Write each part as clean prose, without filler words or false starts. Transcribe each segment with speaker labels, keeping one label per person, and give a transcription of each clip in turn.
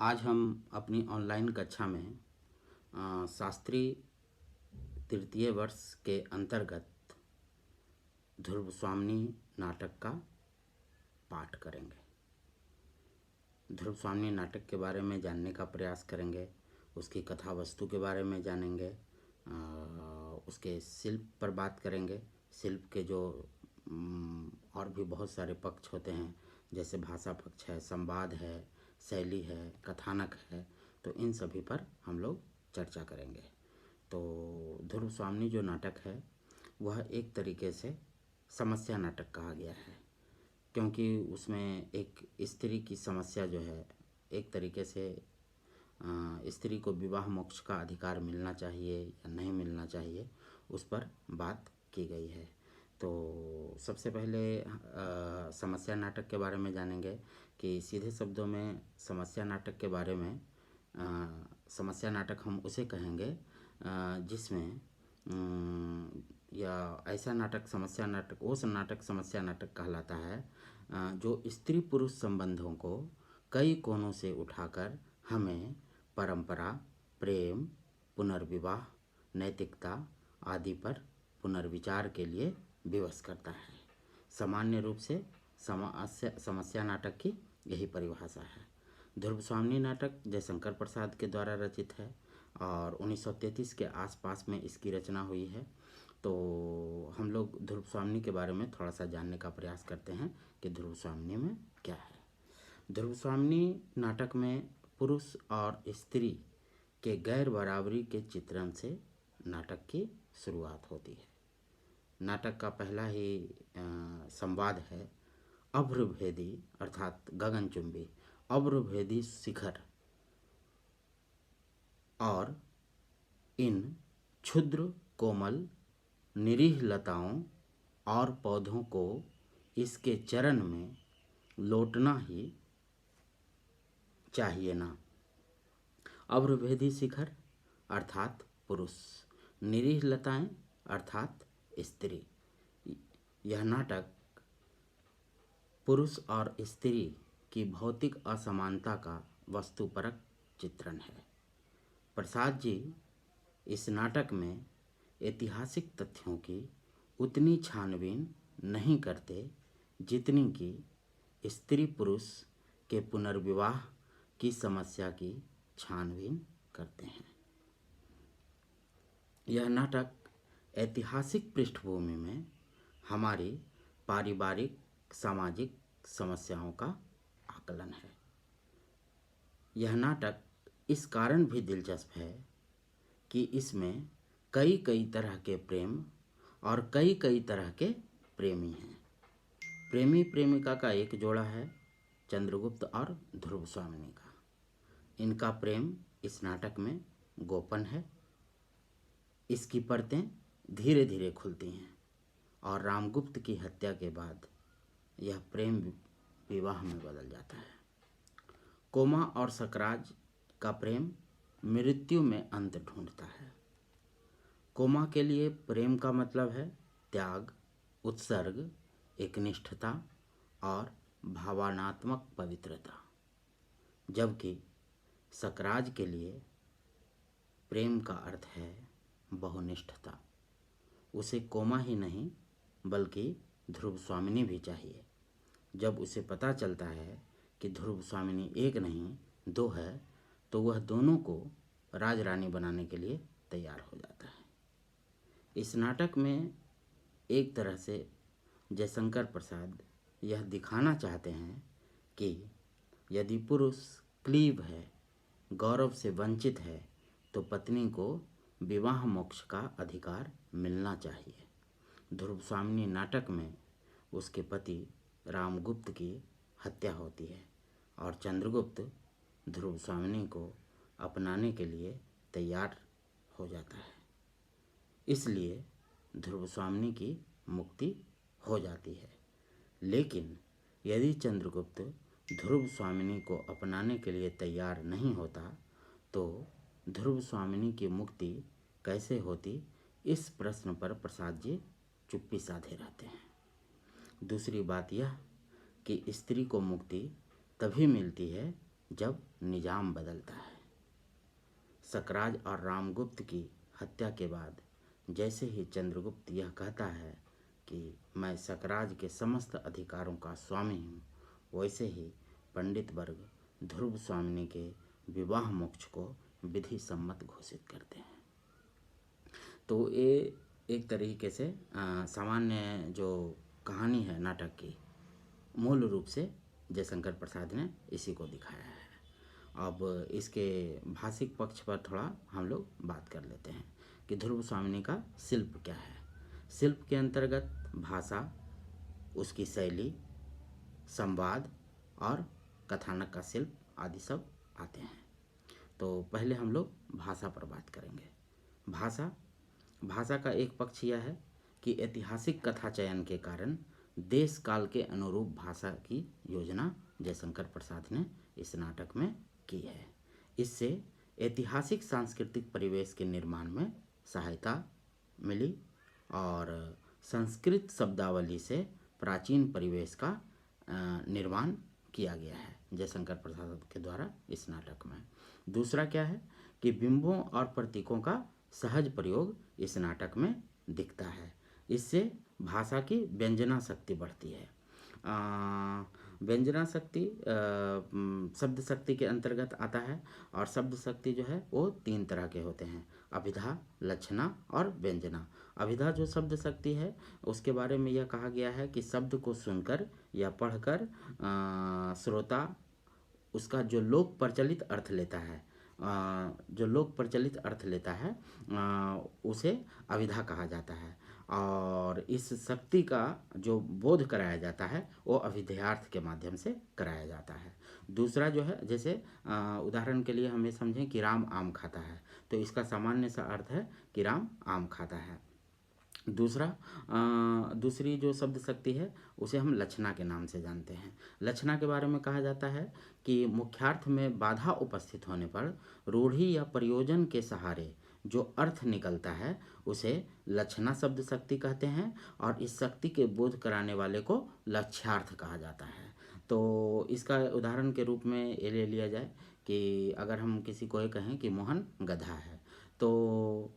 Speaker 1: आज हम अपनी ऑनलाइन कक्षा में शास्त्री तृतीय वर्ष के अंतर्गत ध्रुव स्वामिनी नाटक का पाठ करेंगे। ध्रुव स्वामिनी नाटक के बारे में जानने का प्रयास करेंगे, उसकी कथा वस्तु के बारे में जानेंगे, उसके शिल्प पर बात करेंगे। शिल्प के जो और भी बहुत सारे पक्ष होते हैं, जैसे भाषा पक्ष है, संवाद है, शैली है, कथानक है, तो इन सभी पर हम लोग चर्चा करेंगे। तो ध्रुव स्वामिनी जो नाटक है वह एक तरीके से समस्या नाटक कहा गया है, क्योंकि उसमें एक स्त्री की समस्या जो है, एक तरीके से स्त्री को विवाह मोक्ष का अधिकार मिलना चाहिए या नहीं मिलना चाहिए, उस पर बात की गई है। तो सबसे पहले समस्या नाटक के बारे में जानेंगे कि सीधे शब्दों में समस्या नाटक के बारे में समस्या नाटक हम उसे कहेंगे जिसमें या ऐसा नाटक समस्या नाटक, वो नाटक समस्या नाटक कहलाता है जो स्त्री पुरुष संबंधों को कई कोणों से उठाकर हमें परंपरा, प्रेम, पुनर्विवाह, नैतिकता आदि पर पुनर्विचार के लिए विवश करता है। सामान्य रूप से समस्या नाटक की यही परिभाषा है। ध्रुव स्वामिनी नाटक जयशंकर प्रसाद के द्वारा रचित है और 1933 के आसपास में इसकी रचना हुई है। तो हम लोग ध्रुव स्वामिनी के बारे में थोड़ा सा जानने का प्रयास करते हैं कि ध्रुव स्वामिनी में क्या है। ध्रुव स्वामिनी नाटक में पुरुष और स्त्री के गैर बराबरी के चित्रण से नाटक की शुरुआत होती है। नाटक का पहला ही संवाद है अभ्रभेदी अर्थात गगनचुंबी, अभ्रभेदी शिखर और इन क्षुद्र कोमल निरीह लताओं और पौधों को इसके चरण में लौटना ही चाहिए ना। अभ्रभेदी शिखर अर्थात पुरुष, निरीह लताएं अर्थात स्त्री। यह नाटक पुरुष और स्त्री की भौतिक असमानता का वस्तुपरक चित्रण है। प्रसाद जी इस नाटक में ऐतिहासिक तथ्यों की उतनी छानबीन नहीं करते जितनी कि स्त्री पुरुष के पुनर्विवाह की समस्या की छानबीन करते हैं। यह नाटक ऐतिहासिक पृष्ठभूमि में हमारी पारिवारिक सामाजिक समस्याओं का आकलन है। यह नाटक इस कारण भी दिलचस्प है कि इसमें कई कई तरह के प्रेम और कई कई तरह के प्रेमी हैं। प्रेमी प्रेमिका का एक जोड़ा है, चंद्रगुप्त और ध्रुव स्वामिनी का। इनका प्रेम इस नाटक में गोपन है। इसकी परतें धीरे धीरे खुलती हैं और रामगुप्त की हत्या के बाद यह प्रेम विवाह में बदल जाता है। कोमा और सकराज का प्रेम मृत्यु में अंत ढूंढता है। कोमा के लिए प्रेम का मतलब है त्याग, उत्सर्ग, एकनिष्ठता और भावनात्मक पवित्रता, जबकि सकराज के लिए प्रेम का अर्थ है बहुनिष्ठता। उसे कोमा ही नहीं बल्कि ध्रुव स्वामिनी भी चाहिए। जब उसे पता चलता है कि ध्रुव स्वामिनी एक नहीं दो है, तो वह दोनों को राज रानी बनाने के लिए तैयार हो जाता है। इस नाटक में एक तरह से जयशंकर प्रसाद यह दिखाना चाहते हैं कि यदि पुरुष क्लीब है, गौरव से वंचित है, तो पत्नी को विवाह मोक्ष का अधिकार मिलना चाहिए। ध्रुव स्वामिनी नाटक में उसके पति रामगुप्त की हत्या होती है और चंद्रगुप्त ध्रुव स्वामिनी को अपनाने के लिए तैयार हो जाता है। इसलिए ध्रुव स्वामिनी की मुक्ति हो जाती है। लेकिन यदि चंद्रगुप्त ध्रुव स्वामिनी को अपनाने के लिए तैयार नहीं होता, तो ध्रुव स्वामिनी की मुक्ति कैसे होती, इस प्रश्न पर प्रसाद जी चुप्पी साधे रहते हैं। दूसरी बात यह कि स्त्री को मुक्ति तभी मिलती है जब निजाम बदलता है। सकराज और रामगुप्त की हत्या के बाद जैसे ही चंद्रगुप्त यह कहता है कि मैं सकराज के समस्त अधिकारों का स्वामी हूँ, वैसे ही पंडित वर्ग ध्रुव स्वामिनी के विवाह मोक्ष को विधि सम्मत घोषित करते हैं। तो ये एक तरीके से सामान्य जो कहानी है नाटक की, मूल रूप से जयशंकर प्रसाद ने इसी को दिखाया है। अब इसके भाषिक पक्ष पर थोड़ा हम लोग बात कर लेते हैं कि ध्रुव स्वामिनी का शिल्प क्या है। शिल्प के अंतर्गत भाषा, उसकी शैली, संवाद और कथानक का शिल्प आदि सब आते हैं। तो पहले हम लोग भाषा पर बात करेंगे। भाषा का एक पक्ष यह है कि ऐतिहासिक कथा चयन के कारण देश काल के अनुरूप भाषा की योजना जयशंकर प्रसाद ने इस नाटक में की है। इससे ऐतिहासिक सांस्कृतिक परिवेश के निर्माण में सहायता मिली और संस्कृत शब्दावली से प्राचीन परिवेश का निर्माण किया गया है जयशंकर प्रसाद के द्वारा इस नाटक में। दूसरा क्या है कि बिंबों और प्रतीकों का सहज प्रयोग इस नाटक में दिखता है। इससे भाषा की व्यंजना शक्ति बढ़ती है। व्यंजना शक्ति शब्द शक्ति के अंतर्गत आता है और शब्द शक्ति जो है वो 3 तरह के होते हैं, अभिधा, लक्षणा और व्यंजना। अभिधा जो शब्द शक्ति है उसके बारे में यह कहा गया है कि शब्द को सुनकर या पढ़कर श्रोता उसका जो लोक प्रचलित अर्थ लेता है, उसे अभिधा कहा जाता है और इस शक्ति का जो बोध कराया जाता है वो अभिधेयार्थ के माध्यम से कराया जाता है। दूसरा जो है, जैसे उदाहरण के लिए हमें समझें कि राम आम खाता है, तो इसका सामान्य सा अर्थ है कि राम आम खाता है। दूसरी जो शब्द शक्ति है उसे हम लक्षणा के नाम से जानते हैं। लक्षणा के बारे में कहा जाता है कि मुख्यार्थ में बाधा उपस्थित होने पर रूढ़ि या प्रयोजन के सहारे जो अर्थ निकलता है उसे लक्षणा शब्द शक्ति कहते हैं और इस शक्ति के बोध कराने वाले को लक्ष्यार्थ कहा जाता है। तो इसका उदाहरण के रूप में ये ले लिया जाए कि अगर हम किसी को ये कहें कि मोहन गधा है, तो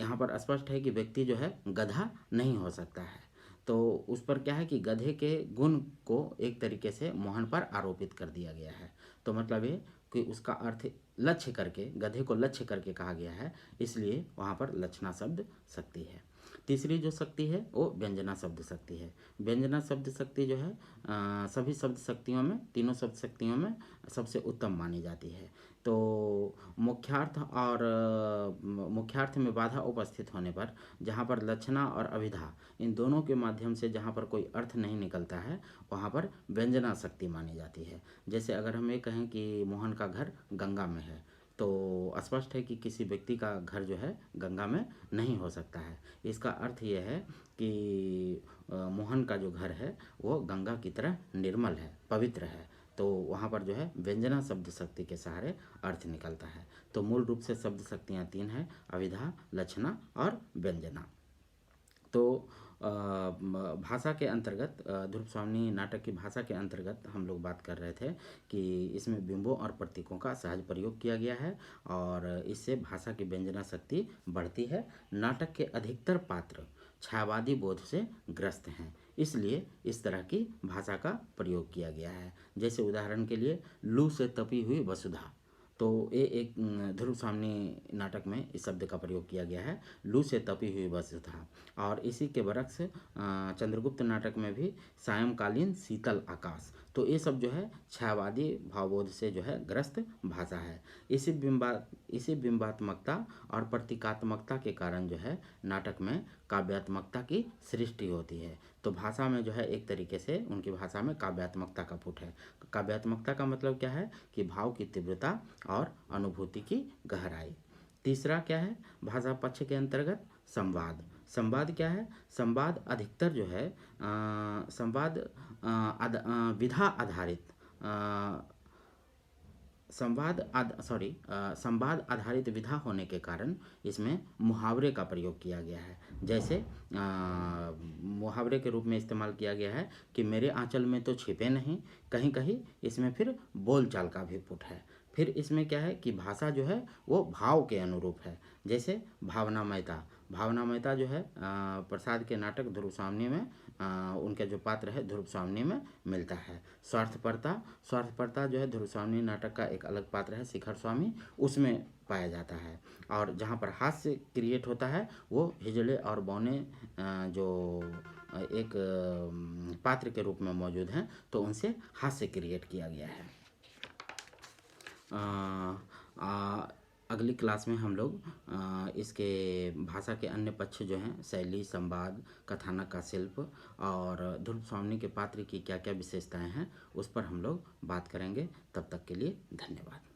Speaker 1: यहाँ पर स्पष्ट है कि व्यक्ति जो है गधा नहीं हो सकता है। तो उस पर क्या है कि गधे के गुण को एक तरीके से मोहन पर आरोपित कर दिया गया है। तो मतलब ये कि उसका अर्थ लक्ष्य करके, गधे को लक्ष्य करके कहा गया है, इसलिए वहाँ पर लक्षणा शब्द शक्ति है। तीसरी जो शक्ति है वो व्यंजना शब्द शक्ति है। व्यंजना शब्द शक्ति जो है सभी शब्द शक्तियों में, तीनों शब्द शक्तियों में सबसे उत्तम मानी जाती है। तो मुख्यार्थ में बाधा उपस्थित होने पर, जहाँ पर लक्षणा और अभिधा इन दोनों के माध्यम से जहाँ पर कोई अर्थ नहीं निकलता है, वहाँ पर व्यंजना शक्ति मानी जाती है। जैसे अगर हम ये कहें कि मोहन का घर गंगा में है, तो स्पष्ट है कि किसी व्यक्ति का घर जो है गंगा में नहीं हो सकता है। इसका अर्थ ये है कि मोहन का जो घर है वो गंगा की तरह निर्मल है, पवित्र है। तो वहाँ पर जो है व्यंजना शब्द शक्ति के सहारे अर्थ निकलता है। तो मूल रूप से शब्द शक्तियाँ 3 हैं, अभिधा, लक्षणा और व्यंजना। तो भाषा के अंतर्गत, ध्रुव स्वामिनी नाटक की भाषा के अंतर्गत हम लोग बात कर रहे थे कि इसमें बिंबों और प्रतीकों का सहज प्रयोग किया गया है और इससे भाषा की व्यंजना शक्ति बढ़ती है। नाटक के अधिकतर पात्र छायावादी बोध से ग्रस्त हैं, इसलिए इस तरह की भाषा का प्रयोग किया गया है। जैसे उदाहरण के लिए लू से तपी हुई वसुधा, तो ये एक ध्रुव स्वामिनी नाटक में इस शब्द का प्रयोग किया गया है, लू से तपी हुई वसुधा। और इसी के बरक्स चंद्रगुप्त नाटक में भी सायंकालीन शीतल आकाश। तो ये सब जो है छायावादी भावबोध से जो है ग्रस्त भाषा है। इसी बिंबात्मकता और प्रतीकात्मकता के कारण जो है नाटक में काव्यात्मकता की सृष्टि होती है। तो भाषा में जो है एक तरीके से उनकी भाषा में काव्यात्मकता का पुट है। काव्यात्मकता का मतलब क्या है कि भाव की तीव्रता और अनुभूति की गहराई। तीसरा क्या है भाषा पक्ष के अंतर्गत संवाद। संवाद क्या है? संवाद अधिकतर जो है विधा आधारित संवाद आधारित विधा होने के कारण इसमें मुहावरे का प्रयोग किया गया है। जैसे मुहावरे के रूप में इस्तेमाल किया गया है कि मेरे आंचल में तो छिपे नहीं, कहीं कहीं इसमें फिर बोलचाल का भी पुट है। फिर इसमें क्या है कि भाषा जो है वो भाव के अनुरूप है। जैसे भावना मेहता जो है प्रसाद के नाटक ध्रुव स्वामिनी में उनके जो पात्र है ध्रुव स्वामिनी में मिलता है। स्वार्थपरता जो है ध्रुव स्वामिनी नाटक का एक अलग पात्र है, शिखर स्वामी, उसमें पाया जाता है। और जहाँ पर हास्य क्रिएट होता है वो हिजड़े और बौने जो एक पात्र के रूप में मौजूद हैं, तो उनसे हास्य क्रिएट किया गया है। अगली क्लास में हम लोग इसके भाषा के अन्य पक्ष जो हैं, शैली, संवाद, कथानक का शिल्प और ध्रुव स्वामिनी के पात्र की क्या क्या विशेषताएं हैं, उस पर हम लोग बात करेंगे। तब तक के लिए धन्यवाद।